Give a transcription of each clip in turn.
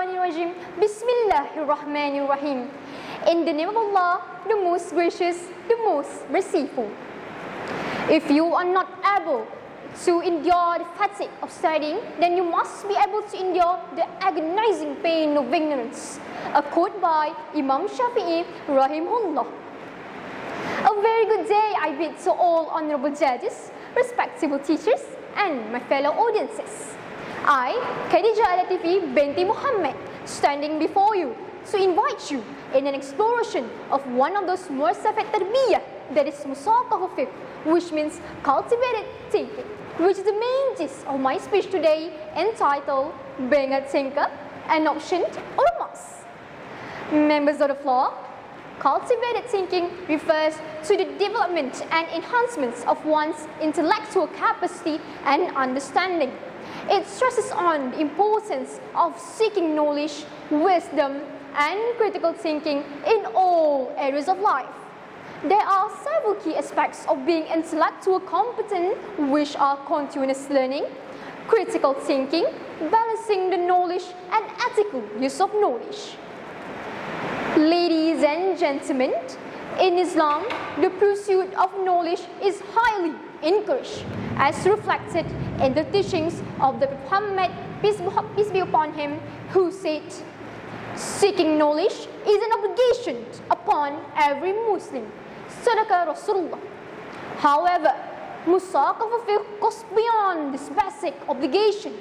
Rajim. Bismillahirrahmanirrahim. In the name of Allah, the most gracious, the most merciful. If you are not able to endure the fatigue of studying, then you must be able to endure the agonizing pain of ignorance. A quote by Imam Shafi'i rahimahullah. A very good day I bid to all honorable judges, respectable teachers, and my fellow audiences. I, Khadeejah Al-Latifi, Binti Muhamad, standing before you to invite you in an exploration of one of those mursafat tarbiyah, that is musaqah fiqh, which means cultivated thinking, which is the main gist of my speech today, entitled Being a Thinker, an Option or a Must. Members of the floor, cultivated thinking refers to the development and enhancements of one's intellectual capacity and understanding. It stresses on the importance of seeking knowledge, wisdom, and critical thinking in all areas of life. There are several key aspects of being intellectually competent, which are continuous learning, critical thinking, balancing the knowledge, and ethical use of knowledge. Ladies and gentlemen, in Islam, the pursuit of knowledge is highly encouraged, as reflected in the teachings of the Muhammad, peace be upon him, who said, "Seeking knowledge is an obligation upon every Muslim." Sadaqah Rasulullah. However, musaqah fiqh goes beyond this basic obligation.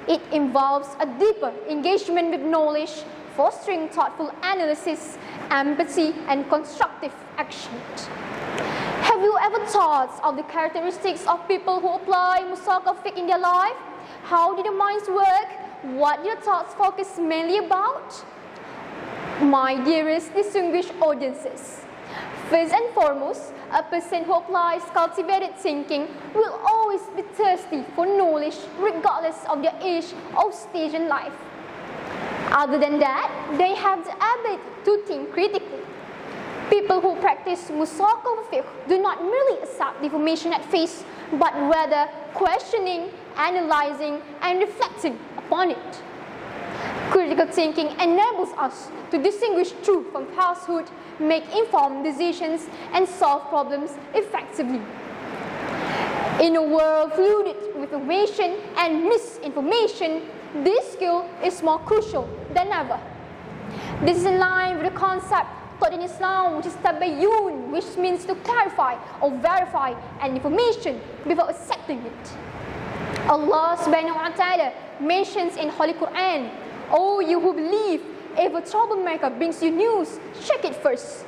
It involves a deeper engagement with knowledge, fostering thoughtful analysis, empathy, and constructive action. Have you ever thought of the characteristics of people who apply musaqah fiqh in their life? How do their minds work? What their thoughts focus mainly about? My dearest distinguished audiences, first and foremost, a person who applies cultivated thinking will always be thirsty for knowledge regardless of their age or stage in life. Other than that, they have the ability to think critically. People who practice musaqah fiqh do not merely accept information at face, but rather questioning, analyzing, and reflecting upon it. Critical thinking enables us to distinguish truth from falsehood, make informed decisions, and solve problems effectively. In a world flooded with information and misinformation, this skill is more crucial than ever. This is in line with the concept taught in Islam, which is tabayyun, which means to clarify or verify an information before accepting it. Allah subhanahu wa ta'ala mentions in Holy Quran, "O you who believe, if a troublemaker brings you news, check it first.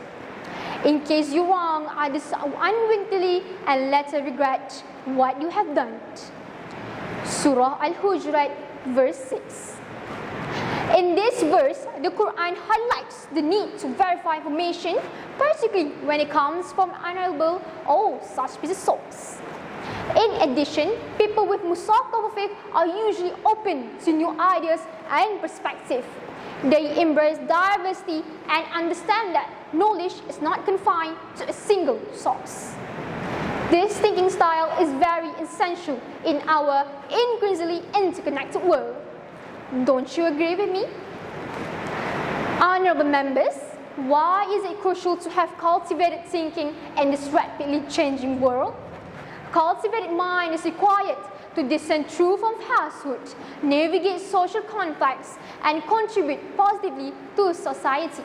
In case you're wrong, either unwittingly and later regret what you have done." Surah Al-Hujurat, verse 6. In this verse, the Quran highlights the need to verify information, particularly when it comes from unreliable or suspicious source. In addition, people with musaqah fiqh are usually open to new ideas and perspectives. They embrace diversity and understand that knowledge is not confined to a single source. This thinking style is very essential in our increasingly interconnected world. Don't you agree with me? Honorable members, why is it crucial to have cultivated thinking in this rapidly changing world? Cultivated mind is required to discern truth from falsehood, navigate social conflicts, and contribute positively to society.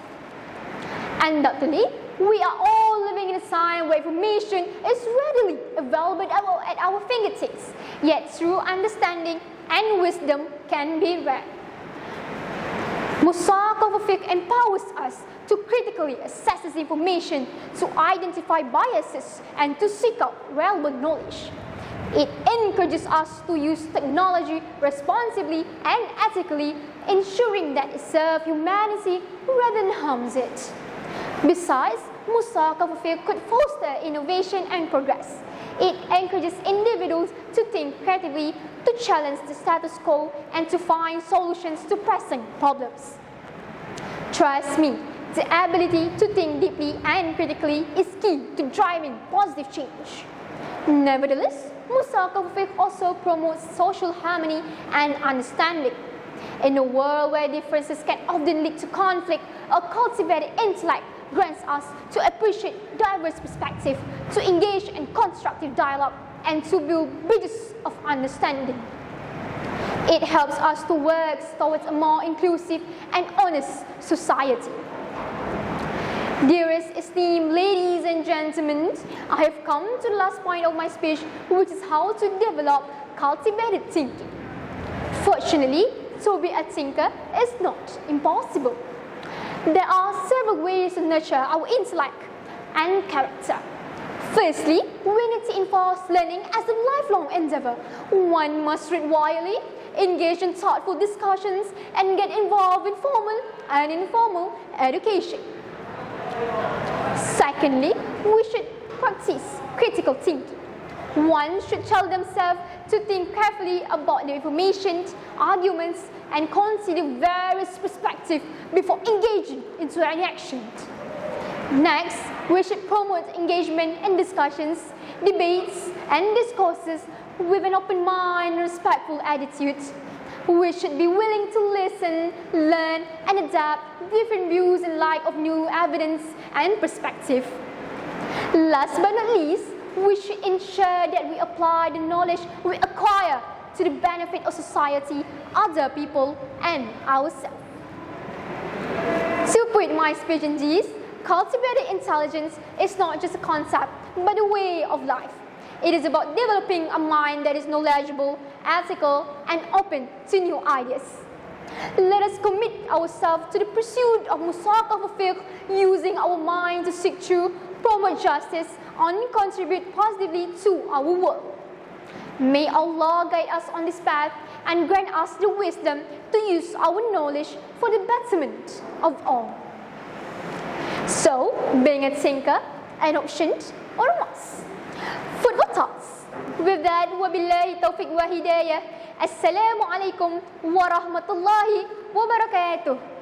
Undoubtedly, we are all living in a time where information is readily available at our fingertips, yet true understanding and wisdom can be rare. Musaqah fiqh empowers us to critically assess this information, to identify biases, and to seek out relevant knowledge. It encourages us to use technology responsibly and ethically, ensuring that it serves humanity rather than harms it. Besides, musaqah fiqh could foster innovation and progress. It encourages individuals to think creatively, to challenge the status quo, and to find solutions to pressing problems. Trust me, the ability to think deeply and critically is key to driving positive change. Nevertheless, musaqah fiqh also promotes social harmony and understanding. In a world where differences can often lead to conflict, a cultivated intellect grants us to appreciate diverse perspectives, to engage in constructive dialogue, and to build bridges of understanding. It helps us to work towards a more inclusive and honest society. Dearest esteemed ladies and gentlemen, I have come to the last point of my speech, which is how to develop cultivated thinking. Fortunately, to be a thinker is not impossible. There are several ways to nurture our intellect and character. Firstly, we need to enforce learning as a lifelong endeavor. One must read widely, engage in thoughtful discussions, and get involved in formal and informal education. Secondly, we should practice critical thinking. One should tell themselves to think carefully about the information, arguments, and consider various perspectives before engaging into any action. Next, we should promote engagement in discussions, debates, and discourses with an open mind and respectful attitude. We should be willing to listen, learn, and adapt different views in light of new evidence and perspective. Last but not least, we should ensure that we apply the knowledge we acquire to the benefit of society, other people, and ourselves. To put my speech in this, cultivated intelligence is not just a concept, but a way of life. It is about developing a mind that is knowledgeable, ethical, and open to new ideas. Let us commit ourselves to the pursuit of musaqah fiqh, using our mind to seek truth, promote justice, and contribute positively to our world. May Allah guide us on this path and grant us the wisdom to use our knowledge for the betterment of all. So, being a thinker, an option or a must? Food for thoughts. With that, wabillahi taufiq wa hidayah. Assalamu alaikum wa rahmatullahi wa barakatuh.